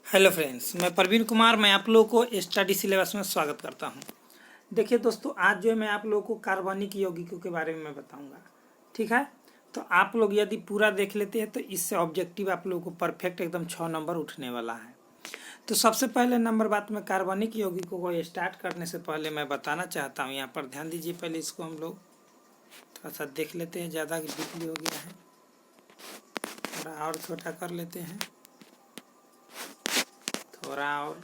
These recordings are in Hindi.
हेलो फ्रेंड्स, मैं प्रवीण कुमार। मैं आप लोगों को स्टडी सिलेबस में स्वागत करता हूं। देखिए दोस्तों, आज जो है मैं आप लोगों को कार्बनिक यौगिकों के बारे में मैं बताऊंगा। ठीक है, तो आप लोग यदि पूरा देख लेते हैं तो इससे ऑब्जेक्टिव आप लोगों को परफेक्ट एकदम 6 नंबर उठने वाला है। तो सबसे पहले नंबर बात में कार्बनिक यौगिकों को स्टार्ट करने से पहले मैं बताना चाहता हूँ, यहाँ पर ध्यान दीजिए। पहले इसको हम लोग थोड़ा सा देख लेते हैं, ज़्यादा डीपली हो गया है, थोड़ा और छोटा कर लेते हैं, थोड़ा और।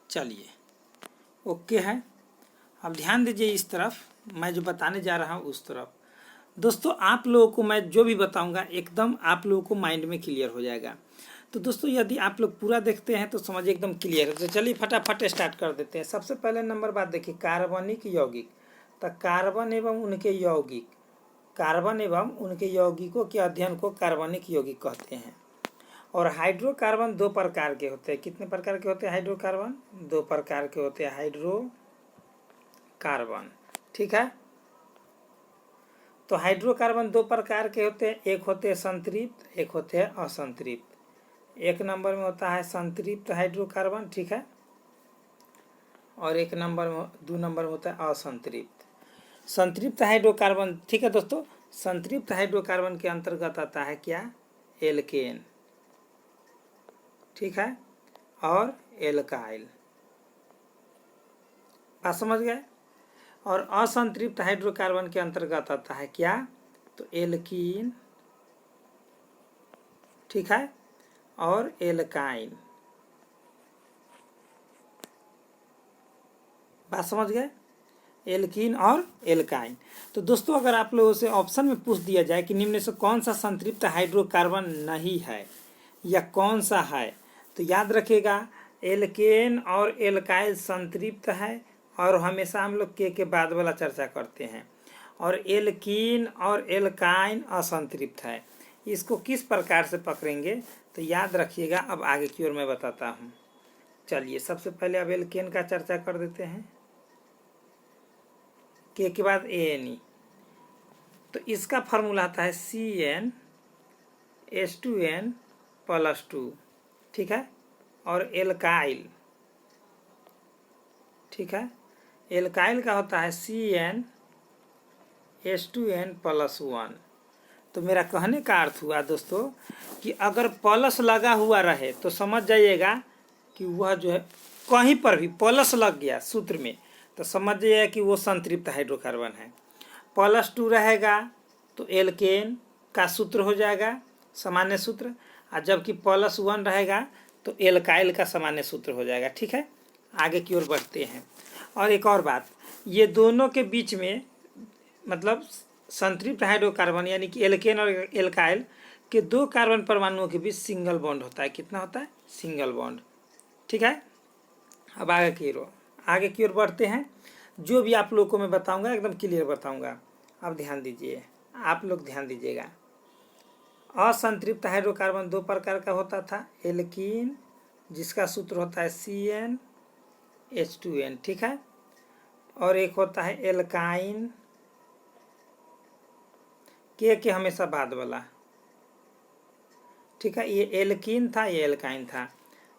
चलिए, ओके है। अब ध्यान दीजिए इस तरफ, मैं जो बताने जा रहा हूँ उस तरफ। दोस्तों, आप लोगों को मैं जो भी बताऊंगा एकदम आप लोगों को माइंड में क्लियर हो जाएगा। तो दोस्तों, यदि आप लोग पूरा देखते हैं तो समझिए एकदम क्लियर है। तो चलिए फटाफट स्टार्ट कर देते हैं। सबसे पहले नंबर बात देखिए, कार्बनिक यौगिक। तो कार्बन एवं उनके यौगिक, कार्बन एवं उनके यौगिकों के अध्ययन को कार्बनिक यौगिक कहते हैं। और हाइड्रोकार्बन दो प्रकार के होते हैं। कितने प्रकार के होते हैं हाइड्रोकार्बन? दो प्रकार के होते हैं हाइड्रोकार्बन। ठीक है, तो हाइड्रोकार्बन दो प्रकार के होते हैं, एक होते हैं संतृप्त, एक होते हैं असंतृप्त। एक नंबर में होता है संतृप्त हाइड्रोकार्बन, ठीक है, और एक नंबर में 2 नंबर में होता है असंतृप्त। संतृप्त हाइड्रोकार्बन, ठीक है दोस्तों, संतृप्त हाइड्रोकार्बन के अंतर्गत आता है क्या? एल्केन, ठीक है, और एल्काइल। बात समझ गए? और असंतृप्त हाइड्रोकार्बन के अंतर्गत आता है क्या? तो एल्कीन, ठीक है, और एल्काइन। बात समझ गए? एल्कीन और एल्काइन। तो दोस्तों, अगर आप लोगों से ऑप्शन में पूछ दिया जाए कि निम्न से कौन सा संतृप्त हाइड्रोकार्बन नहीं है या कौन सा है, तो याद रखिएगा एल्केन और एल्काइल संतृप्त है, और हमेशा हम लोग के बाद वाला चर्चा करते हैं। और एल्कीन और एल्काइन असंतृप्त है। इसको किस प्रकार से पकड़ेंगे तो याद रखिएगा, अब आगे की ओर मैं बताता हूँ। चलिए, सबसे पहले अब एल्केन का चर्चा कर देते हैं, के बाद ANE। तो इसका फार्मूला आता है CnH2n+2, ठीक है, और एल्काइल, ठीक है, एल्काइल का होता है CnH2n+1। तो मेरा कहने का अर्थ हुआ दोस्तों कि अगर प्लस लगा हुआ रहे तो समझ जाइएगा कि वह जो है कहीं पर भी प्लस लग गया सूत्र में तो समझ जाइएगा कि वो संतृप्त हाइड्रोकार्बन है। +2 रहेगा तो एल्केन का सूत्र हो जाएगा, सामान्य सूत्र, और जबकि +1 रहेगा तो एल्काइल का सामान्य सूत्र हो जाएगा। ठीक है, आगे की ओर बढ़ते हैं। और एक और बात, ये दोनों के बीच में मतलब संतृप्त हाइड्रोकार्बन यानी कि एल्केन और एल्काइल के 2 कार्बन परमाणुओं के बीच सिंगल बॉन्ड होता है। कितना होता है? Single bond. ठीक है, अब आगे की ओर बढ़ते हैं। जो भी आप लोगों को मैं बताऊंगा एकदम क्लियर बताऊंगा। अब ध्यान दीजिए, आप लोग ध्यान दीजिएगा। असंतृप्त हाइड्रोकार्बन 2 प्रकार का होता था, एल्कीन जिसका सूत्र होता है CnH2n, ठीक है, और एक होता है एल्काइन, के हमेशा बाद वाला, ठीक है, ये एल्कीन था, ये एल्काइन था।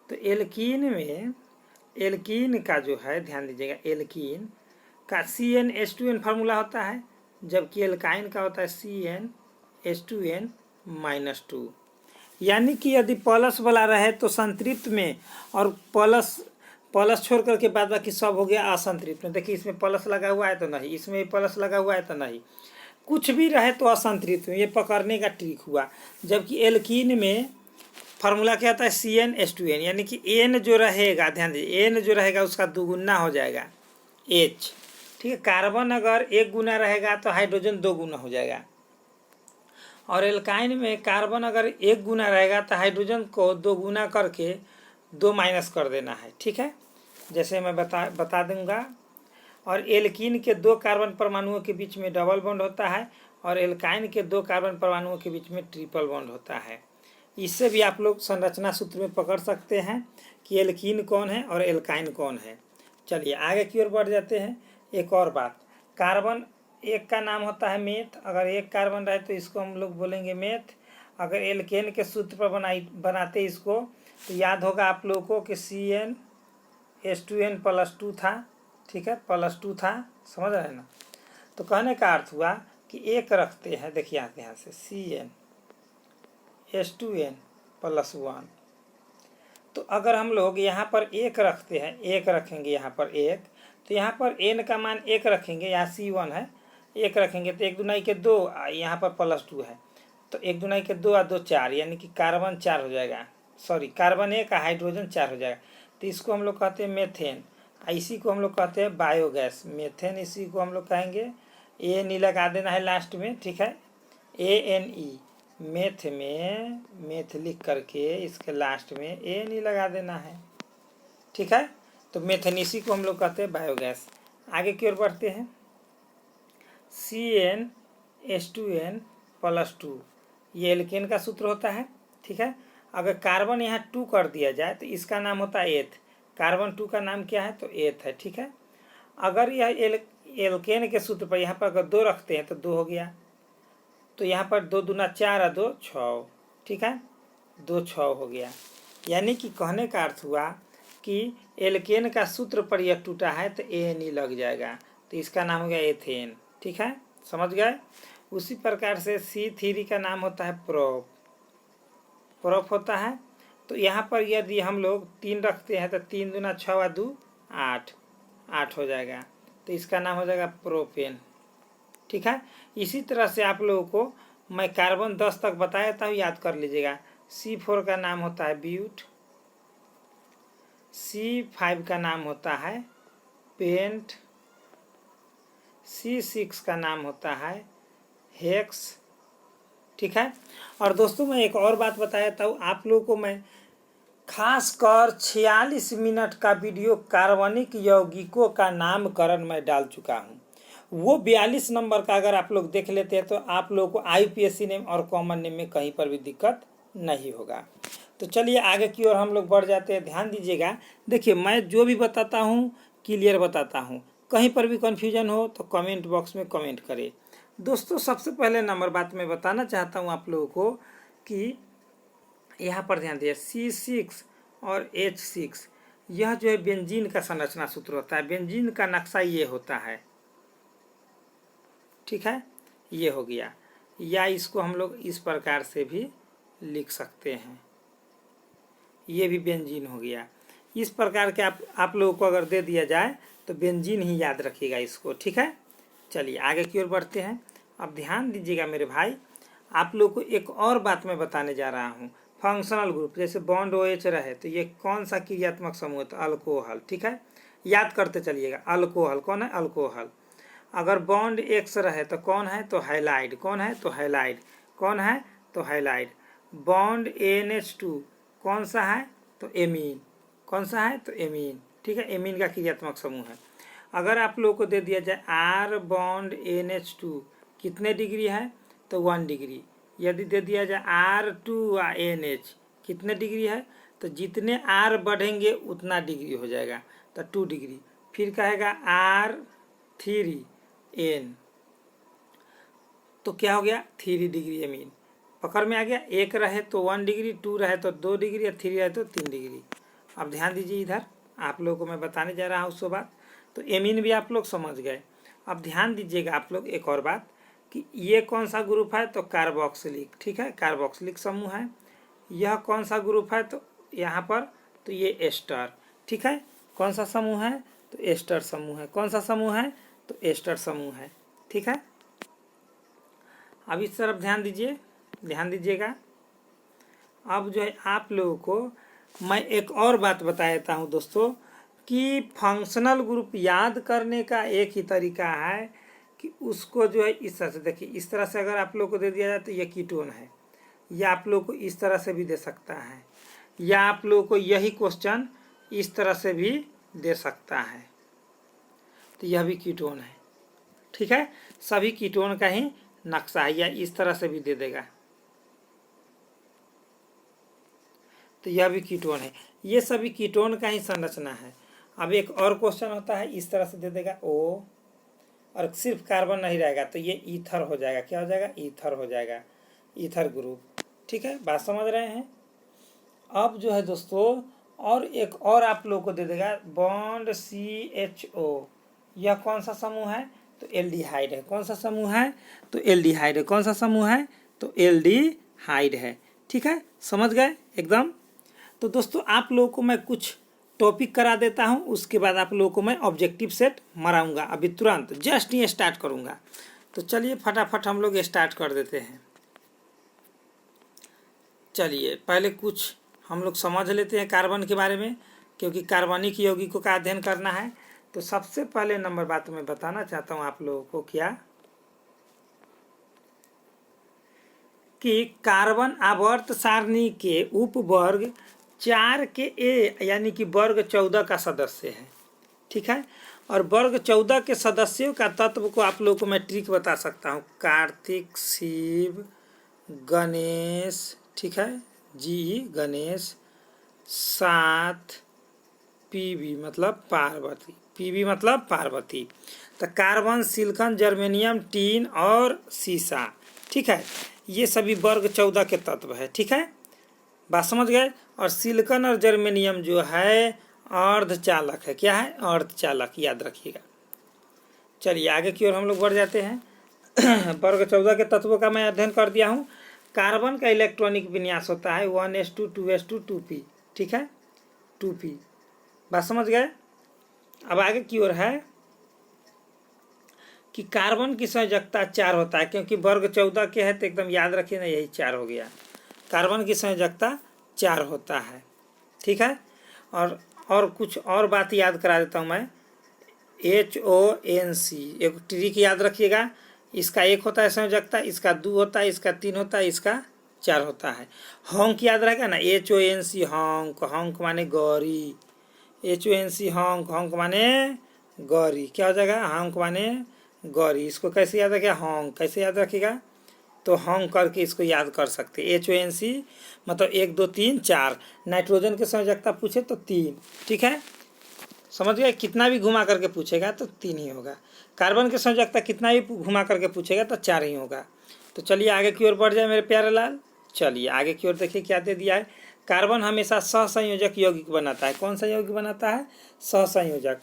तो एल्कीन का जो है ध्यान दीजिएगा, एल्कीन का CnH2n फार्मूला होता है, जबकि एल्काइन का होता है CnH2n-2। यानी कि यदि प्लस वाला रहे तो संतृप्त में, और प्लस छोड़ करके बाद बाकी सब हो गया असंतृप्त में। देखिए, इसमें प्लस लगा हुआ है तो नहीं, इसमें प्लस लगा हुआ है तो नहीं, कुछ भी रहे तो असंतृप्त में। ये पकड़ने का ट्रिक हुआ। जबकि एल्कीन में फार्मूला क्या आता है? CnH2n, यानी कि N जो रहेगा, ध्यान दीजिए, N जो रहेगा उसका 2 गुना हो जाएगा H। ठीक है, कार्बन अगर 1 गुना रहेगा तो हाइड्रोजन 2 गुना हो जाएगा, और एल्काइन में कार्बन अगर 1 गुना रहेगा तो हाइड्रोजन को 2 गुना करके 2 माइनस कर देना है। ठीक है, जैसे मैं बता दूंगा। और एल्कीन के 2 कार्बन परमाणुओं के बीच में डबल बॉन्ड होता है, और एल्काइन के 2 कार्बन परमाणुओं के बीच में ट्रिपल बॉन्ड होता है। इससे भी आप लोग संरचना सूत्र में पकड़ सकते हैं कि एल्कीन कौन है और एल्काइन कौन है। चलिए, आगे की ओर बढ़ जाते हैं। एक और बात, कार्बन एक का नाम होता है मेथ। अगर 1 कार्बन रहे तो इसको हम लोग बोलेंगे मेथ, अगर एल्केन के सूत्र पर बनाते इसको तो याद होगा आप लोगों को कि CnH2n+2 था, ठीक है, +2 था, समझ रहे हैं ना। तो कहने का अर्थ हुआ कि एक रखते हैं, देखिए यहाँ से CnH2n+1। तो अगर हम लोग यहाँ पर एक रखते हैं, एक रखेंगे यहाँ पर एक, तो यहाँ पर n का मान एक रखेंगे, यहाँ C1 है, एक रखेंगे तो 1 दूनाई के 2, यहाँ पर +2 है तो 1 दूनाई के 2 और 2 4, यानी कि कार्बन 4 हो जाएगा, सॉरी कार्बन 1 हाइड्रोजन 4 हो जाएगा। तो इसको हम लोग कहते हैं मेथेन, इसी को हम लोग कहते हैं बायोगैस, मेथेन, इसी को हम लोग कहेंगे। ANE लगा देना है लास्ट में, ठीक है, ANE, मेथ में मेथ लिख करके इसके लास्ट में ANE लगा देना है, ठीक है। तो मेथेन इसी को हम लोग कहते हैं बायोगैस। आगे की ओर बढ़ते हैं, CnH2n+2, ये एल्केन का सूत्र होता है, ठीक है। अगर कार्बन यहाँ 2 कर दिया जाए तो इसका नाम होता है एथ, कार्बन 2 का नाम क्या है तो एथ है, ठीक है। अगर यह एल्केन के सूत्र पर यहाँ पर अगर 2 रखते हैं तो 2 हो गया, तो यहाँ पर 2 दूना 4 और 2 6, ठीक है, 2 6 हो गया। यानी कि कहने का अर्थ हुआ कि एल्केन का सूत्र पर यह टूटा है तो ANE लग जाएगा, तो इसका नाम हो गया एथेन, ठीक है, समझ गए। उसी प्रकार से C3 का नाम होता है प्रोप होता है। तो यहाँ पर यदि हम लोग 3 रखते हैं तो 3 दूना 6 और 2 8, 8 हो जाएगा, तो इसका नाम हो जाएगा प्रोपेन, ठीक है। इसी तरह से आप लोगों को मैं कार्बन 10 तक बताया था, याद कर लीजिएगा। C4 का नाम होता है ब्यूट, C5 का नाम होता है पेंट, C6 का नाम होता है हेक्स, ठीक है। और दोस्तों मैं एक और बात बताया था आप लोगों को, मैं खासकर 46 मिनट का वीडियो कार्बनिक यौगिकों का नामकरण मैं डाल चुका हूँ। वो 42 नंबर का अगर आप लोग देख लेते हैं तो आप लोगों को IUPAC नेम और कॉमन नेम में कहीं पर भी दिक्कत नहीं होगा। तो चलिए आगे की ओर हम लोग बढ़ जाते हैं। ध्यान दीजिएगा, देखिए मैं जो भी बताता हूँ क्लियर बताता हूँ, कहीं पर भी कन्फ्यूजन हो तो कमेंट बॉक्स में कमेंट करें। दोस्तों सबसे पहले नंबर बात मैं बताना चाहता हूँ आप लोगों को कि यहाँ पर ध्यान दीजिए C6 और H6, यह जो है बेंजीन का संरचना सूत्र होता है, बेंजीन का नक्शा ये होता है, ठीक है, ये हो गया। या इसको हम लोग इस प्रकार से भी लिख सकते हैं, ये भी बेंजीन हो गया। इस प्रकार के आप लोगों को अगर दे दिया जाए तो बेंजीन ही याद रखिएगा इसको, ठीक है। चलिए आगे की ओर बढ़ते हैं। अब ध्यान दीजिएगा मेरे भाई, आप लोग को एक और बात मैं बताने जा रहा हूँ। फंक्शनल ग्रुप, जैसे बॉन्ड OH रहे तो ये कौन सा क्रियात्मक समूह है तो अल्कोहल, ठीक है, याद करते चलिएगा। अल्कोहल कौन है, अल्कोहल। अगर बॉन्ड X रहे तो कौन है तो हैलाइड, कौन है तो हैलाइड, कौन है तो हैलाइड। बॉन्ड NH2 कौन सा है तो एमीन, कौन सा है तो एमीन, ठीक है, एमीन का क्रियात्मक समूह है। अगर आप लोगों को दे दिया जाए R बॉन्ड NH2 कितने डिग्री है तो 1 डिग्री, यदि दे दिया जाए R2 NH कितने डिग्री है तो जितने R बढ़ेंगे उतना डिग्री हो जाएगा, तो 2 डिग्री। फिर कहेगा R3N तो क्या हो गया 3 डिग्री एमीन, पकड़ में आ गया। 1 रहे तो 1 डिग्री, 2 रहे तो 2 डिग्री और 3 रहे तो 3 डिग्री। अब ध्यान दीजिए, इधर आप लोगों को मैं बताने जा रहा हूँ उसके बाद, तो एमीन भी आप लोग समझ गए। अब ध्यान दीजिएगा आप लोग एक और बात कि ये कौन सा ग्रुप है तो कार्बोक्सिलिक, ठीक है, कार्बोक्सिलिक समूह है। यह कौन सा ग्रुप है तो यहाँ पर तो ये एस्टर, ठीक है, कौन सा समूह है तो एस्टर समूह है, कौन सा समूह है तो एस्टर समूह है, ठीक है। अब इस तरफ ध्यान दीजिए, ध्यान दीजिएगा। अब जो है आप लोगों को मैं एक और बात बता देता हूँ दोस्तों कि फंक्शनल ग्रुप याद करने का एक ही तरीका है कि उसको जो है इस तरह से देखिए, इस तरह से अगर आप लोग को दे दिया जाए तो ये कीटोन है, या आप लोग को इस तरह से भी दे सकता है, या आप लोग को यही क्वेश्चन इस तरह से भी दे सकता है, तो यह भी कीटोन है, ठीक है। सभी कीटोन का ही नक्शा है, या इस तरह से भी दे देगा तो यह भी कीटोन है, ये सभी कीटोन का ही संरचना है। अब एक और क्वेश्चन होता है, इस तरह से दे देगा O और सिर्फ कार्बन नहीं रहेगा तो ये ईथर हो जाएगा, क्या हो जाएगा ईथर हो जाएगा, ईथर ग्रुप, ठीक है, बात समझ रहे हैं। अब जो है दोस्तों और एक और आप लोगों को दे देगा बॉन्ड CHO। यह कौन सा समूह है? तो एल्डिहाइड है। कौन सा समूह है? तो एल्डिहाइड है। कौन सा समूह है? तो एल्डिहाइड है। ठीक है, समझ गए एकदम। तो दोस्तों आप लोगों को मैं कुछ टॉपिक करा देता हूं, उसके बाद आप लोगों को मैं ऑब्जेक्टिव सेट मराऊंगा अभी तुरंत, जस्ट ये स्टार्ट करूंगा। तो चलिए फटाफट हम लोग स्टार्ट कर देते हैं। चलिए पहले कुछ हम लोग समझ लेते हैं कार्बन के बारे में, क्योंकि कार्बनिक यौगिकों का अध्ययन करना है। तो सबसे पहले नंबर बात मैं बताना चाहता हूं आप लोगों को क्या, कि कार्बन आवर्त सारणी के उपवर्ग 4 के ए यानी कि वर्ग 14 का सदस्य है। ठीक है, और वर्ग 14 के सदस्यों का तत्व को आप लोगों को मैं ट्रिक बता सकता हूँ। कार्तिक, शिव, गणेश, ठीक है जी, गणेश, 7 पीबी मतलब पार्वती, पीबी मतलब पार्वती। तो कार्बन, सिलिकॉन, जर्मेनियम, टीन और सीसा, ठीक है, ये सभी वर्ग 14 के तत्व है। ठीक है, बात समझ गए। और सिलिकॉन और जर्मेनियम जो है अर्धचालक है। क्या है? अर्धचालक, याद रखिएगा। चलिए आगे की ओर हम लोग बढ़ जाते हैं। वर्ग 14 के तत्वों का मैं अध्ययन कर दिया हूँ। कार्बन का इलेक्ट्रॉनिक विन्यास होता है 1s2 2s2 2p, ठीक है, 2p। बात समझ गए। अब आगे की ओर है कि कार्बन की संयोजकता 4 होता है, क्योंकि वर्ग 14 के है तो एकदम याद रखिए ना, यही 4 हो गया। कार्बन की संयोजकता 4 होता है। ठीक है, और कुछ और बात याद करा देता हूँ मैं। HONC एक ट्रिक याद रखिएगा। इसका 1 होता है संयोजकता, इसका 2 होता है, इसका 3 होता है, इसका 4 होता है। हॉन्क याद रहेगा ना, HONC हॉन्क, हॉन्क माने गौरी, HONC हॉन्क, हॉन्क माने गौरी। क्या हो जाएगा? हॉन्क माने गौरी। इसको कैसे याद रखिएगा? हॉन्क कैसे याद रखिएगा? तो हॉन्क करके इसको याद कर सकते हैं। HONC मतलब 1 2 3 4। नाइट्रोजन की संयोजकता पूछे तो 3, ठीक है, समझ गए। कितना भी घुमा करके पूछेगा तो 3 ही होगा। कार्बन की संयोजकता कितना भी घुमा करके पूछेगा तो 4 ही होगा। तो चलिए आगे की ओर बढ़ जाए मेरे प्यारे लाल। चलिए आगे की ओर देखिए क्या दे दिया है। कार्बन हमेशा सहसंयोजक यौगिक बनाता है। कौन सा यौगिक बनाता है? सहसंयोजक।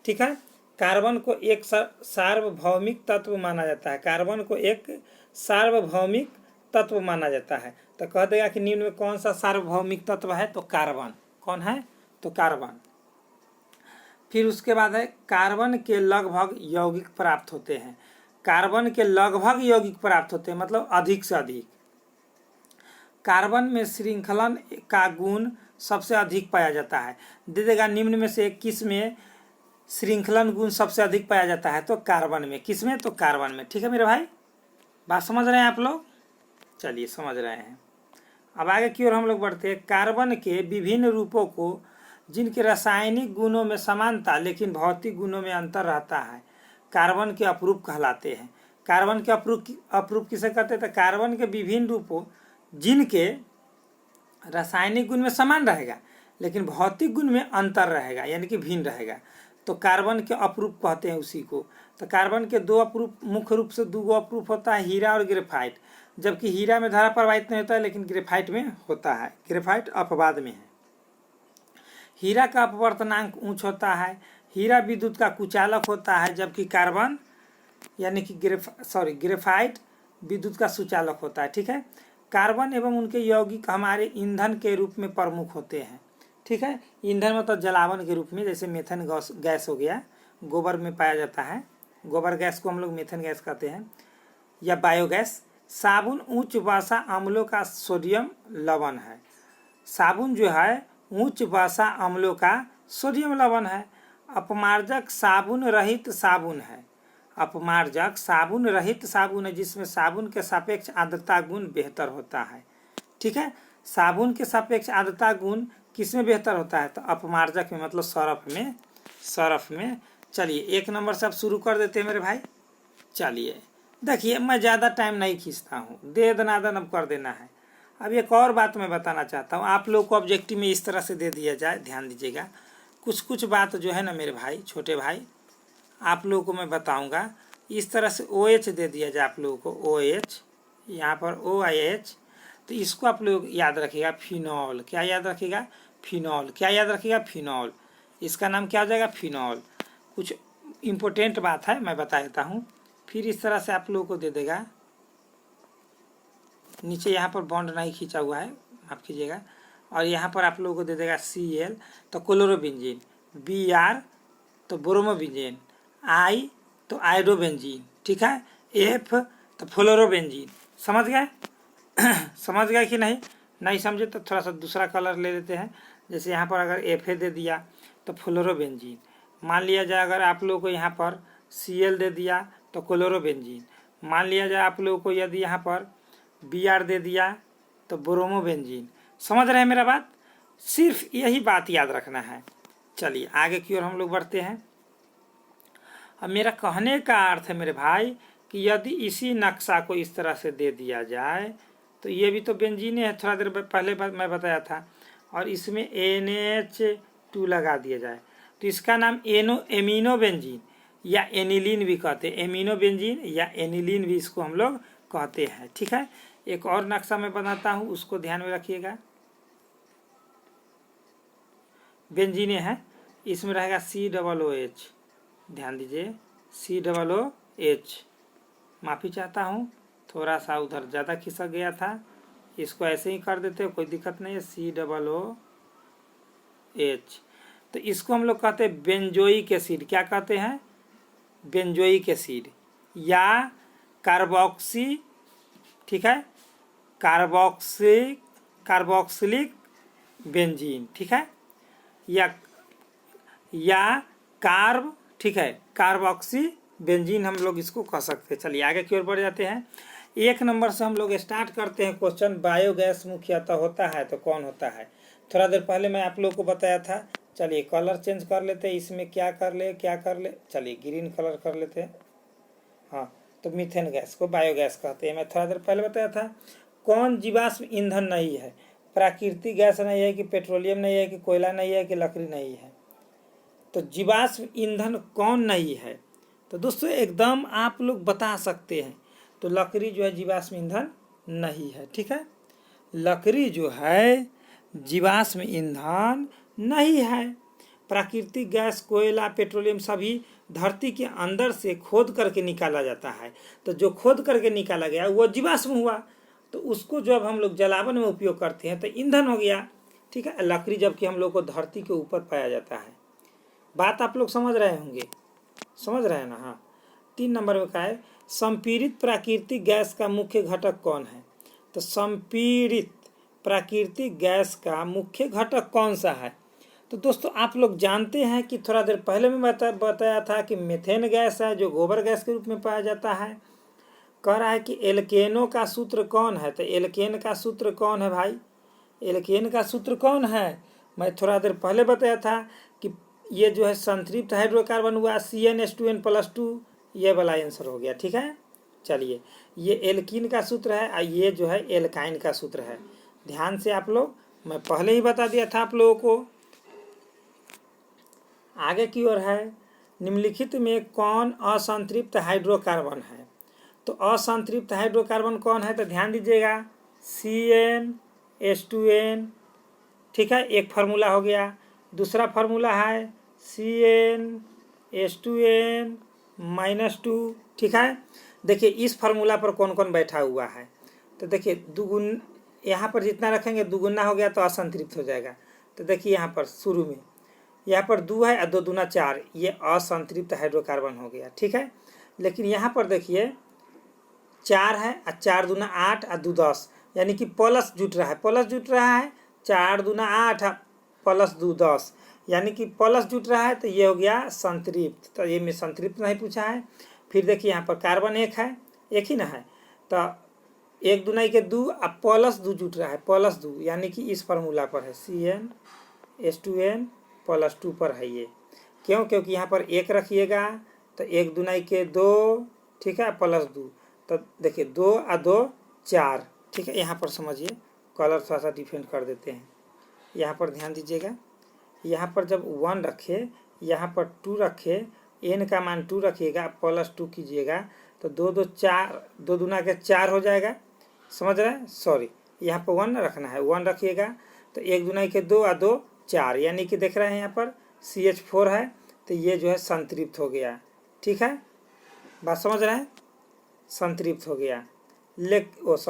ठीक है, कार्बन को एक सार्वभौमिक तत्व माना जाता है। कार्बन को एक सार्वभौमिक तत्व माना जाता है। तो कह देगा कि निम्न में कौन सा सार्वभौमिक तत्व है? तो कार्बन। कौन है? तो कार्बन। फिर उसके बाद है कार्बन के लगभग यौगिक प्राप्त होते हैं। कार्बन के लगभग यौगिक प्राप्त होते हैं मतलब अधिक से अधिक। कार्बन में श्रृंखलन का गुण सबसे अधिक पाया जाता है। दे देगा निम्न में से किस में श्रृंखलन गुण सबसे अधिक पाया जाता है? तो कार्बन में। किस में? तो कार्बन में। ठीक है मेरे भाई, बात समझ रहे हैं आप लोग? चलिए समझ रहे हैं। अब आगे की ओर हम लोग बढ़ते हैं। कार्बन के विभिन्न रूपों को जिनके रासायनिक गुणों में समानता लेकिन भौतिक गुणों में अंतर रहता है, कार्बन के अपरूप कहलाते हैं। कार्बन के अपरूप किसे कहते हैं? तो कार्बन के विभिन्न रूपों जिनके रासायनिक गुण में समान रहेगा लेकिन भौतिक गुण में अंतर रहेगा, यानी कि भिन्न रहेगा, तो कार्बन के अपरूप कहते हैं उसी को। तो कार्बन के 2 अपरूप, मुख्य रूप से 2 अपरूप होता है, हीरा और ग्रेफाइट। जबकि हीरा में धारा प्रवाहित नहीं होता है लेकिन ग्रेफाइट में होता है। ग्रेफाइट अपवाद में है। हीरा का अपवर्तनांक उच्च होता है। हीरा विद्युत का कुचालक होता है, जबकि कार्बन यानी कि ग्रेफाइट विद्युत का सुचालक होता है। ठीक है, कार्बन एवं उनके यौगिक हमारे ईंधन के रूप में प्रमुख होते हैं। ठीक है, ईंधन मतलब जलावन के रूप में, जैसे मेथन गैस हो गया, गोबर में पाया जाता है। गोबर गैस को हम लोग मेथन गैस कहते हैं, या बायोगैस। साबुन उच्च वसा अम्लों का सोडियम लवण है। साबुन जो है उच्च वसा अम्लों का सोडियम लवण है। अपमार्जक साबुन रहित साबुन है। अपमार्जक साबुन रहित साबुन है जिसमें साबुन के सापेक्ष आर्द्रता गुण बेहतर होता है। ठीक है, साबुन के सापेक्ष आर्द्रता गुण किसमें बेहतर होता है? तो अपमार्जक में, मतलब सरफ में। चलिए 1 नंबर से अब शुरू कर देते हैं मेरे भाई। चलिए देखिए, मैं ज़्यादा टाइम नहीं खींचता हूँ, दे दनादन अब कर देना है। अब एक और बात मैं बताना चाहता हूँ आप लोग को, ऑब्जेक्टिव में इस तरह से दे दिया जाए, ध्यान दीजिएगा। कुछ बात जो है ना मेरे भाई, छोटे भाई, आप लोगों को मैं बताऊंगा। इस तरह से OH दे दिया जाए आप लोगों को, OH, यहाँ पर OIH, तो इसको आप लोग याद रखिएगा, फिनॉल। क्या याद रखिएगा? फिनॉल। क्या याद रखिएगा? फिनॉल। इसका नाम क्या हो जाएगा? फिनॉल। कुछ इम्पोर्टेंट बात है मैं बता देता हूँ, फिर इस तरह से आप लोगों को दे देगा। नीचे यहाँ पर बॉन्ड नहीं खींचा हुआ है, माफ कीजिएगा, और यहाँ पर आप लोगों को दे देगा Cl, तो क्लोरोबेंजीन, Br तो ब्रोमोबेंजीन, I तो आयोडोबेंजीन, ठीक है, F तो फ्लोरोबेंजीन। समझ गए? समझ गए कि नहीं? नहीं समझे तो थोड़ा सा दूसरा कलर ले लेते हैं। जैसे यहाँ पर अगर Fa दे दिया तो फ्लोरोबेंजीन, मान लिया जाए अगर आप लोगों को यहाँ पर Cl दे दिया तो क्लोरोबेंजीन, मान लिया जाए आप लोगों को यदि यहाँ पर Br दे दिया तो ब्रोमोबेंजीन। समझ रहे हैं मेरा बात? सिर्फ यही बात याद रखना है। चलिए आगे की ओर हम लोग बढ़ते हैं। अब मेरा कहने का अर्थ है मेरे भाई कि यदि इसी नक्शा को इस तरह से दे दिया जाए तो ये भी तो बेंजीन है, थोड़ा देर पहले मैं बताया था, और इसमें NH2 लगा दिया जाए तो इसका नाम एमिनो बेंजीन या एनिलीन भी कहते हैं। एमिनो बेंजीन या एनिलीन भी इसको हम लोग कहते हैं, ठीक है। एक और नक्शा मैं बनाता हूँ, उसको ध्यान में रखिएगा। बेंजीने है, इसमें रहेगा COOH, ध्यान दीजिए COOH। माफ़ी चाहता हूँ, थोड़ा सा उधर ज़्यादा खिसक गया था, इसको ऐसे ही कर देते हो, कोई दिक्कत नहीं है। COOH, तो इसको हम लोग कहते हैं बेंजोइक एसिड। क्या कहते हैं? बेंजोइक एसिड या कार्बोक्सी, ठीक है, कार्बोक्सिलिक बेंजीन, ठीक है, या कार्ब, ठीक है, कार्बोक्सी बेंजीन हम लोग इसको कह सकते हैं। चलिए आगे की ओर बढ़ जाते हैं। 1 नंबर से हम लोग स्टार्ट करते हैं क्वेश्चन। बायोगैस मुख्यतः होता है तो कौन होता है? थोड़ा देर पहले मैं आप लोग को बताया था। चलिए कलर चेंज कर लेते हैं, इसमें क्या कर ले। चलिए ग्रीन कलर कर लेते हैं। हाँ, तो मीथेन गैस को बायोगैस कहते हैं। मैं थोड़ा देर पहले बताया था। कौन जीवाश्म ईंधन नहीं है? प्राकृतिक गैस नहीं है, कि पेट्रोलियम नहीं है, कि कोयला नहीं है, कि लकड़ी नहीं है। तो जीवाश्म ईंधन कौन नहीं है? तो दोस्तों एकदम आप लोग बता सकते हैं, तो लकड़ी जो है जीवाश्म ईंधन नहीं है, ठीक है। लकड़ी जो है जीवाश्म ईंधन नहीं है। प्राकृतिक गैस, कोयला, पेट्रोलियम सभी धरती के अंदर से खोद करके निकाला जाता है। तो जो खोद करके निकाला गया वो जीवाश्म हुआ, तो उसको जब हम लोग जलावन में उपयोग करते हैं तो ईंधन हो गया, ठीक है। लकड़ी जबकि हम लोग को धरती के ऊपर पाया जाता है। बात आप लोग समझ रहे होंगे, समझ रहे हैं ना? हाँ। 3 नंबर में क्या है? संपीड़ित प्राकृतिक गैस का मुख्य घटक कौन है? तो संपीड़ित प्राकृतिक गैस का मुख्य घटक कौन सा है? तो दोस्तों आप लोग जानते हैं कि थोड़ा देर पहले मैं बताया था कि मीथेन गैस है, जो गोबर गैस के रूप में पाया जाता है। कह रहा है कि एल्केनो का सूत्र कौन है? तो एल्केन का सूत्र कौन है भाई? एल्केन का सूत्र कौन है? मैं थोड़ा देर पहले बताया था कि ये जो है संतृप्त हाइड्रोकार्बन हुआ CnH2n+2, ये वाला आंसर हो गया, ठीक है। चलिए ये एल्कीन का सूत्र है और ये जो है एल्काइन का सूत्र है। ध्यान से आप लोग, मैं पहले ही बता दिया था आप लोगों को। आगे की ओर है, निम्नलिखित में कौन असंतृप्त हाइड्रोकार्बन है? तो असंतृप्त हाइड्रोकार्बन कौन है? तो ध्यान दीजिएगा CnH2n, ठीक है, एक फार्मूला हो गया। दूसरा फार्मूला है CnH2n-2, ठीक है। देखिए इस फार्मूला पर कौन कौन बैठा हुआ है? तो देखिए दुगुन, यहाँ पर जितना रखेंगे दुगुना हो गया तो असंतृप्त हो जाएगा। तो देखिए यहाँ पर शुरू में यहाँ पर 2 है और 2 दूना 4, ये असंतृप्त हाइड्रोकार्बन हो गया, ठीक है। लेकिन यहाँ पर देखिए 4 है और 4 दूना 8 और 2 10, यानी कि प्लस जुट रहा है, 4 दूना 8 प्लस 2 10, यानी कि प्लस जुट रहा है, तो ये हो गया संतृप्त। तो ये में संतृप्त नहीं पूछा है। फिर देखिए यहाँ पर कार्बन 1 है, एक ही ना है, तो 1 दूना के 2 और प्लस 2 जुट रहा है, प्लस 2, यानी कि इस फार्मूला पर है CnH2n+2 पर है ये। क्यों? क्योंकि यहाँ पर 1 रखिएगा तो 1 दूना के 2, ठीक है, प्लस 2, तो देखिए 2 और 2 4, ठीक है। यहाँ पर समझिए, कलर थोड़ा सा डिफरेंट कर देते हैं। यहाँ पर ध्यान दीजिएगा, यहाँ पर जब 1 रखे, यहाँ पर 2 रखे, n का मान 2 रखिएगा, प्लस 2 कीजिएगा तो 2 2 4, 2 दूना के 4 हो जाएगा। समझ रहे हैं? सॉरी, यहाँ पर 1 रखना है, 1 रखिएगा तो 1 दूना के 2 और 2 4, यानी कि देख रहे हैं यहाँ पर CH4 है, तो ये जो है संतृप्त हो गया। ठीक है, बात समझ रहे हैं, संतृप्त हो गया।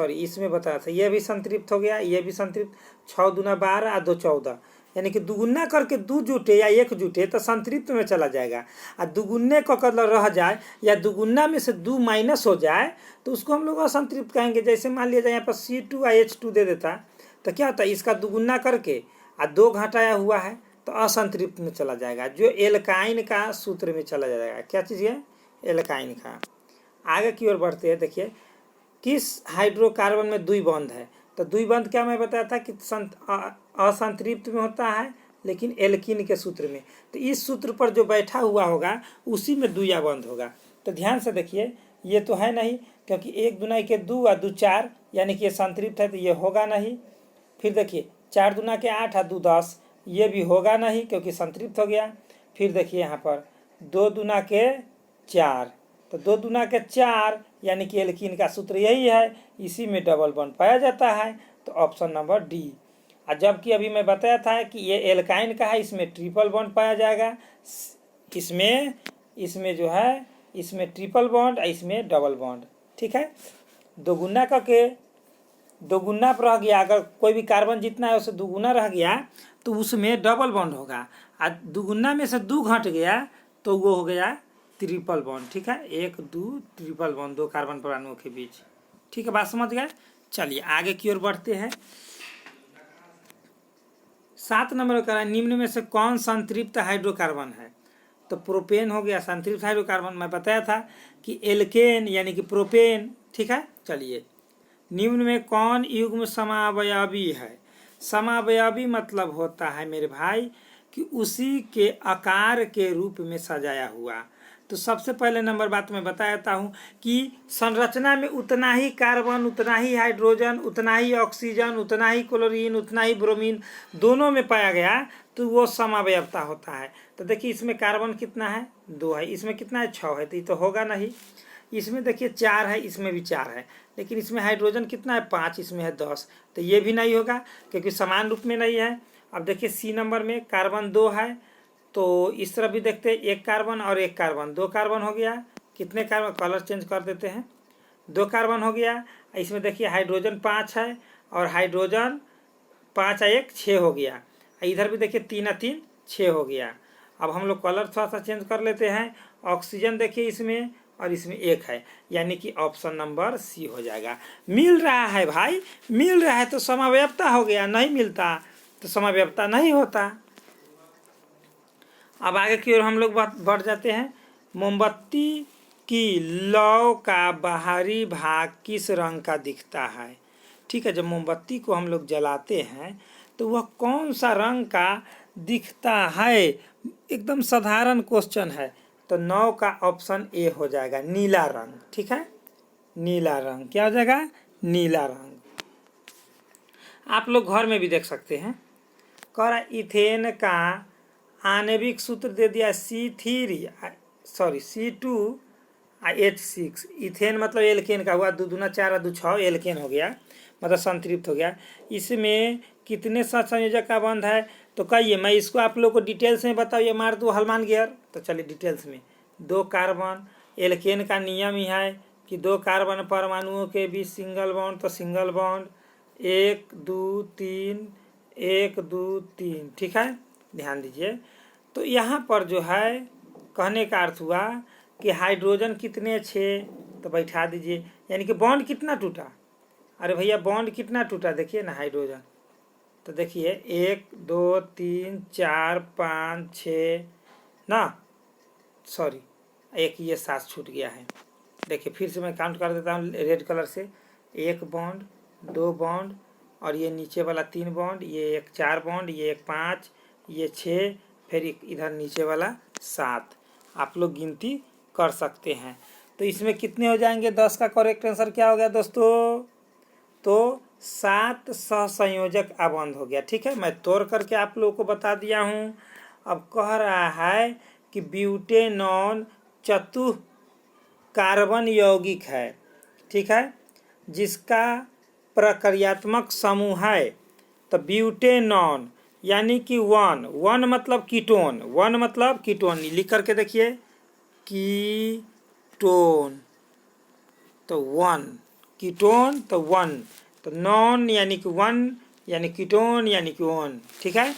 इसमें बताया था ये भी संतृप्त हो गया, ये भी संतृप्त। 6 दूना 12 और 2 14, यानी कि दुगुना करके 2 जुटे या 1 जुटे तो संतृप्त में चला जाएगा। और दुगुने का मतलब रह जाए या दुगुना में से 2 माइनस हो जाए तो उसको हम लोग असंतृप्त कहेंगे। जैसे मान लिया जाए यहाँ पर C2 और H2 दे देता तो क्या होता है, इसका दुगुना करके और 2 घटाया हुआ है तो असंतृप्त में चला जाएगा, जो एल्काइन का सूत्र में चला जाएगा। क्या चीज़ है, एल्काइन का। आगे की ओर बढ़ते हैं, देखिए किस हाइड्रोकार्बन में द्विबंध है, तो द्विबंध क्या मैं बताया था कि असंतृप्त में होता है लेकिन एल्कीन के सूत्र में। तो इस सूत्र पर जो बैठा हुआ होगा उसी में द्विबंध होगा। तो ध्यान से देखिए, ये तो है नहीं क्योंकि 1 दूना के 2 और 2 4, यानी कि ये संतृप्त है तो ये होगा नहीं। फिर देखिए 4 दूना के 8 और 2 10, ये भी होगा नहीं क्योंकि संतृप्त हो गया। फिर देखिए यहाँ पर 2 दूना के 4, तो 2 दूना के 4 यानी कि एल्कीन का सूत्र यही है, इसी में डबल बॉन्ड पाया जाता है, तो ऑप्शन नंबर डी। और जबकि अभी मैं बताया था कि ये एल्काइन का है, इसमें ट्रिपल बॉन्ड पाया जाएगा, इसमें जो है इसमें ट्रिपल बॉन्ड और इसमें डबल बॉन्ड। ठीक है, दोगुना करके दोगुना पर रह गया, अगर कोई भी कार्बन जितना है उसे दुगुना रह गया तो उसमें डबल बॉन्ड होगा, और दुगुना में से 2 घट गया तो वो हो गया ट्रिपल बॉन्ड। ठीक है, 1 2 ट्रिपल बॉन्ड 2 कार्बन परमाणुओं के बीच। ठीक है, बात समझ गए। चलिए आगे की ओर बढ़ते हैं। 7 नंबर का निम्न में से कौन संतृप्त हाइड्रोकार्बन है, तो प्रोपेन हो गया संतृप्त हाइड्रोकार्बन। मैं बताया था कि एल्केन यानी कि प्रोपेन। ठीक है, चलिए निम्न में कौन युग्म समावयवी है। समावयवी मतलब होता है मेरे भाई कि उसी के आकार के रूप में सजाया हुआ। तो सबसे पहले नंबर बात मैं बताता हूँ कि संरचना में उतना ही कार्बन, उतना ही हाइड्रोजन, उतना ही ऑक्सीजन, उतना ही क्लोरीन, उतना ही ब्रोमीन दोनों में पाया गया तो वो समावयवता होता है। तो देखिए इसमें कार्बन कितना है, 2 है, इसमें कितना है, 6 है, तो ये तो होगा नहीं। इसमें देखिए 4 है, इसमें भी 4 है, लेकिन इसमें हाइड्रोजन कितना है, 5, इसमें है 10, तो ये भी नहीं होगा क्योंकि समान रूप में नहीं है। अब देखिए C नंबर में कार्बन 2 है, तो इस तरफ भी देखते हैं 1 कार्बन और 1 कार्बन, 2 कार्बन हो गया। कितने कार्बन, कलर चेंज कर देते हैं, 2 कार्बन हो गया। इसमें देखिए हाइड्रोजन 5 है और हाइड्रोजन 5 और 1 6 हो गया। इधर भी देखिए 3 और 3 6 हो गया। अब हम लोग कलर थोड़ा सा चेंज कर लेते हैं। ऑक्सीजन देखिए इसमें और इसमें 1 है, यानी कि ऑप्शन नंबर सी हो जाएगा। मिल रहा है भाई, मिल रहा है तो समावयवता हो गया, नहीं मिलता तो समावयवता नहीं होता। अब आगे की ओर हम लोग बढ़ जाते हैं। मोमबत्ती की लौ का बाहरी भाग किस रंग का दिखता है। ठीक है, जब मोमबत्ती को हम लोग जलाते हैं तो वह कौन सा रंग का दिखता है, एकदम साधारण क्वेश्चन है। तो 9 का ऑप्शन ए हो जाएगा, नीला रंग। ठीक है, नीला रंग क्या हो जाएगा, नीला रंग। आप लोग घर में भी देख सकते हैं। कह इथेन का आणविक सूत्र दे दिया C2 H6। इथेन मतलब एल्केन का हुआ, 2 दूना 4 और 2 6 एल्केन हो गया, मतलब संतृप्त हो गया। इसमें कितने सहसंयोजक का बंध है, तो कहिए, मैं इसको आप लोग को डिटेल्स में बताओ, ये मार दो हनुमान गियर। तो चलिए डिटेल्स में, 2 कार्बन, एल्केन का नियम ही है कि 2 कार्बन परमाणुओं के बीच सिंगल बॉन्ड, तो सिंगल बॉन्ड 1 2 3 1 2 3। ठीक है, ध्यान दीजिए। तो यहाँ पर जो है कहने का अर्थ हुआ कि हाइड्रोजन कितने 6, तो बैठा दीजिए, यानी कि बॉन्ड कितना टूटा। अरे भैया बॉन्ड कितना टूटा देखिए ना हाइड्रोजन, तो देखिए 1 2 3 4 5 6 ना, सॉरी एक ये 7 छूट गया है। देखिए फिर से मैं काउंट कर देता हूँ रेड कलर से, 1 बॉन्ड, 2 बॉन्ड और ये नीचे वाला 3 बॉन्ड, ये एक 4 बॉन्ड, ये एक 5, ये 6, फिर इधर नीचे वाला 7। आप लोग गिनती कर सकते हैं। तो इसमें कितने हो जाएंगे, 10 का करेक्ट आंसर क्या हो गया दोस्तों, तो 7 सहसंयोजक आबंध हो गया। ठीक है, मैं तोड़ करके आप लोगों को बता दिया हूँ। अब कह रहा है कि ब्यूटेनॉन चतुः कार्बन यौगिक है। ठीक है, जिसका प्रक्रियात्मक समूह है तो ब्यूटेनॉन यानी कि वन मतलब कीटोन, वन मतलब कीटोन, लिख करके देखिए कीटोन तो वन, कीटोन तो वन, तो नॉन यानी कि वन यानी कीटोन यानी कि वन, ठीक है,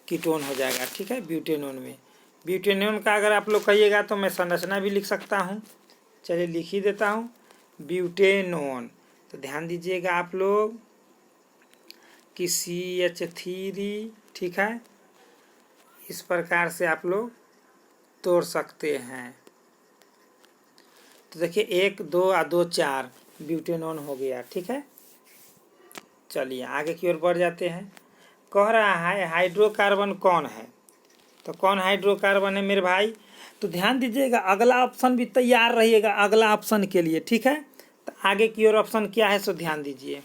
कीटोन हो जाएगा, ठीक है। ब्यूटेनॉन में, ब्यूटेनॉन का अगर आप लोग कहिएगा तो मैं संरचना भी लिख सकता हूँ, चलिए लिख ही देता हूँ ब्यूटेनॉन। तो ध्यान दीजिएगा आप लोग कि CH3, ठीक है, इस प्रकार से आप लोग तोड़ सकते हैं। तो देखिए 1 2 और 2 4 ब्यूटेनॉन हो गया, ठीक है। चलिए आगे की ओर बढ़ जाते हैं। कह रहा है हाइड्रोकार्बन कौन है, तो कौन हाइड्रोकार्बन है मेरे भाई, तो ध्यान दीजिएगा अगला ऑप्शन भी तैयार रहिएगा अगला ऑप्शन के लिए, ठीक है। तो आगे की ओर ऑप्शन क्या है सो ध्यान दीजिए।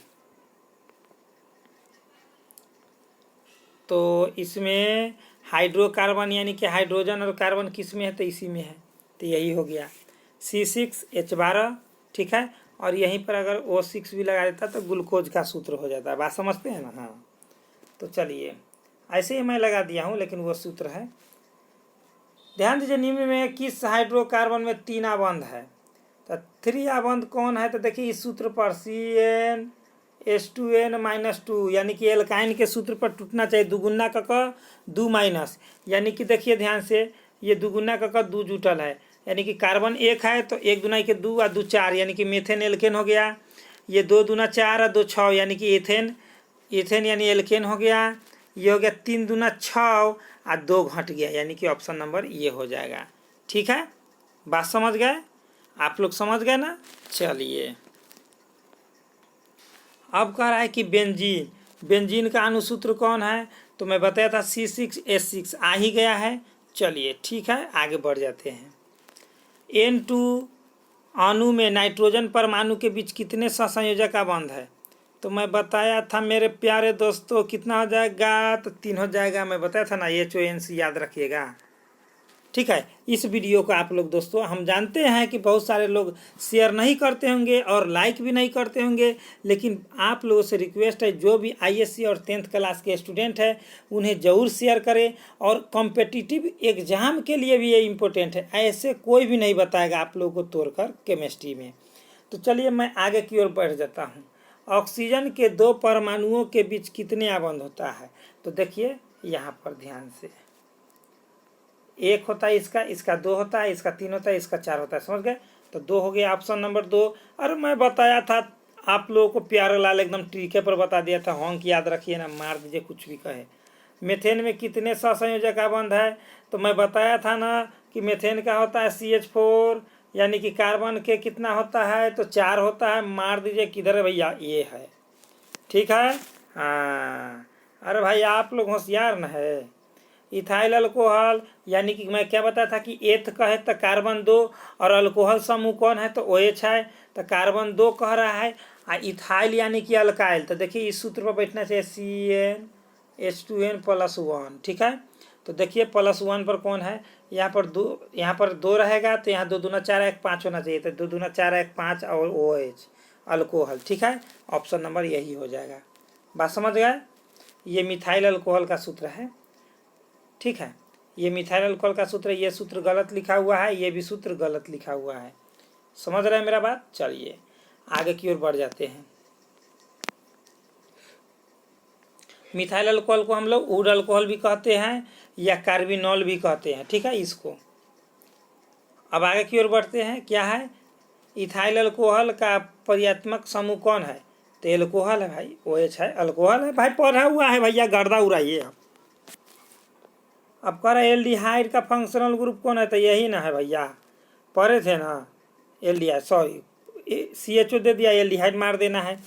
तो इसमें हाइड्रोकार्बन यानी कि हाइड्रोजन और कार्बन किस में है, तो इसी में है, तो यही हो गया C6H12, ठीक है। और यहीं पर अगर O6 भी लगा देता तो ग्लूकोज का सूत्र हो जाता है, बात समझते हैं ना। हाँ तो चलिए ऐसे ही मैं लगा दिया हूँ लेकिन वो सूत्र है। ध्यान दीजिए निम्न में किस हाइड्रोकार्बन में 3 आबंध है, तो 3 आबंध कौन है, तो देखिए इस सूत्र पर CnH2n-2 यानी कि एल्काइन के सूत्र पर टूटना चाहिए, दुगुना क 2 माइनस, यानी कि देखिए ध्यान से ये दुगुना क 2 जुटल है, यानी कि कार्बन 1 है तो 1 दूना के 2 और 2 4 यानी कि मेथेन एल्केन हो गया। ये 2 दूना 4 और 2 6 यानी कि एथेन, एथेन यानी एल्केन हो गया। ये हो गया 3 दूना 6 और 2 घट गया यानी कि ऑप्शन नंबर ये हो जाएगा, ठीक है। बात समझ गए आप लोग, समझ गए ना। चलिए अब कह रहा है कि बेंजीन, बेंजीन का अनुसूत्र कौन है, तो मैं बताया था C6H6 आ ही गया है। चलिए ठीक है आगे बढ़ जाते हैं। N2 अणु में नाइट्रोजन परमाणु के बीच कितने सहसंयोजक बंध है, तो मैं बताया था मेरे प्यारे दोस्तों कितना हो जाएगा, तो 3 हो जाएगा, मैं बताया था ना HONC याद रखिएगा, ठीक है। इस वीडियो को आप लोग दोस्तों, हम जानते हैं कि बहुत सारे लोग शेयर नहीं करते होंगे और लाइक भी नहीं करते होंगे, लेकिन आप लोगों से रिक्वेस्ट है जो भी ISC और 10th क्लास के स्टूडेंट हैं उन्हें ज़रूर शेयर करें, और कॉम्पिटिटिव एग्ज़ाम के लिए भी ये इम्पोर्टेंट है, ऐसे कोई भी नहीं बताएगा आप लोगों को तोड़कर केमिस्ट्री में। तो चलिए मैं आगे की ओर बढ़ जाता हूँ। ऑक्सीजन के 2 परमाणुओं के बीच कितने आबंध होता है, तो देखिए यहाँ पर ध्यान से, 1 होता है इसका, इसका 2 होता है, इसका 3 होता है, इसका 4 होता है, समझ गए। तो 2 हो गया ऑप्शन नंबर 2। अरे मैं बताया था आप लोगों को, प्यारे लाल एकदम टीके पर बता दिया था, हॉन्क याद रखिए ना, मार दीजिए कुछ भी कहे। मेथेन में कितने सहसंयोजक बंध है, तो मैं बताया था ना कि मेथेन का होता है CH4 यानी कि कार्बन के कितना होता है, तो 4 होता है, मार दीजिए किधर है भैया, ये है, ठीक है। हाँ अरे भाई आप लोग होशियार न है। इथाइल अल्कोहल यानी कि मैं क्या बताया था कि एथ कहे तो कार्बन 2, और अल्कोहल समूह कौन है, तो OH है, तो कार्बन 2 कह रहा है। इथाइल यानी कि अल्काइल, तो देखिए इस सूत्र पर बैठना चाहिए CnH2n+1, ठीक है। तो देखिए +1 पर कौन है, यहाँ पर 2, यहाँ पर 2 रहेगा तो यहाँ 2 दूना 4 1 5 होना चाहिए, तो 2 दूना 4 1 5 और OH अल्कोहल, ठीक है। ऑप्शन नंबर यही हो जाएगा, बात समझ गए। ये मिथाइल अल्कोहल का सूत्र है, ठीक है। ये मिथाइल अल्कोहल का सूत्र, ये सूत्र गलत लिखा हुआ है, ये भी सूत्र गलत लिखा हुआ है, समझ रहे हैं मेरा बात। चलिए आगे की ओर बढ़ जाते हैं। मिथाइल अल्कोहल को हम लोग वुड अल्कोहल भी कहते हैं या कार्बिनॉल भी कहते हैं, ठीक है इसको। अब आगे की ओर बढ़ते हैं, क्या है, इथाइल अल्कोहल का पर्यात्मक समूह कौन है, तो एल्कोहल है भाई, OH है, अल्कोहल है भाई, पढ़ा हुआ है भैया, गर्दा उड़ाइए आप। अब कह रहा है एल्डिहाइड का फंक्शनल ग्रुप कौन है, तो यही ना है भैया, पढ़े थे ना, एल्डिहाइड, सॉरी CHO दे दिया, एल्डिहाइड मार देना है।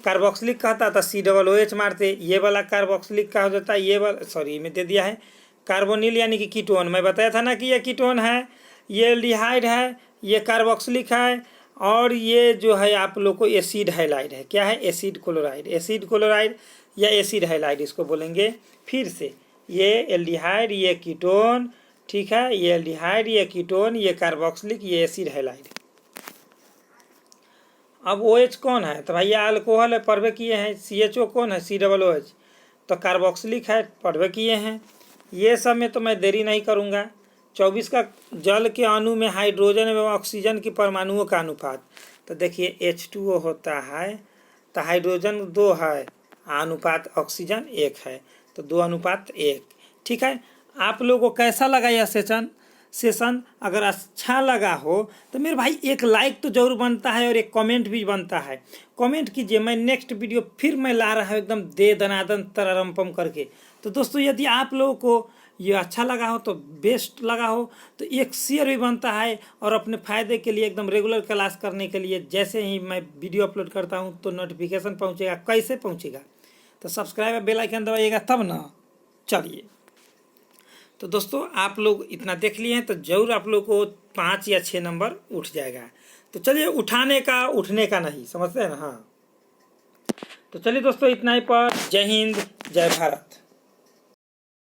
कार्बोक्सिलिक कहता था COOH मारते, ये वाला कार्बोक्सिलिक का हो जाता है, ये वाला सॉरी में दे दिया है कार्बोनिल यानी कि कीटोन, मैं बताया था ना कि ये कीटोन है, ये एल्डिहाइड है, ये कार्बोक्सिलिक है, और ये जो है आप लोग को एसिड हाइलाइड है, क्या है, एसिड क्लोराइड, एसिड क्लोराइड या एसिड हाइलाइड इसको बोलेंगे। फिर से ये एल्डिहाइड, ये कीटोन, ठीक है, ये एल्डिहाइड, ये कीटोन, ये कार्बोक्सिलिक, ये एसिड हाइलाइड। अब OH कौन है, तो भैया अल्कोहल है, पढ़वे किए हैं। CHO कौन है, COOH, तो कार्बोक्सिलिक है, पढ़वे किए हैं। ये सब में तो मैं देरी नहीं करूँगा। 24 का जल के अणु में हाइड्रोजन एवं ऑक्सीजन की परमाणुओं का अनुपात, तो देखिए H2O होता है, तो हाइड्रोजन 2 है, अनुपात ऑक्सीजन 1 है, तो 2:1। ठीक है, आप लोगों को कैसा लगा यह सेशन अगर अच्छा लगा हो तो मेरे भाई एक लाइक तो जरूर बनता है और एक कमेंट भी बनता है। कमेंट कीजिए, मैं नेक्स्ट वीडियो फिर मैं ला रहा हूँ एकदम दे दनादन तररम करके। तो दोस्तों यदि आप लोगों को ये अच्छा लगा हो तो बेस्ट लगा हो तो एक शेयर भी बनता है, और अपने फ़ायदे के लिए एकदम रेगुलर क्लास करने के लिए जैसे ही मैं वीडियो अपलोड करता हूँ तो नोटिफिकेशन पहुँचेगा। कैसे पहुँचेगा, तो सब्सक्राइब बेल आइकन दबाइएगा तब ना। चलिए, तो दोस्तों आप लोग इतना देख लिए हैं तो जरूर आप लोग को 5 या 6 नंबर उठ जाएगा। तो चलिए, उठाने का उठने का नहीं, समझते हैं ना। हाँ, तो चलिए दोस्तों इतना ही पर। जय हिंद, जय भारत।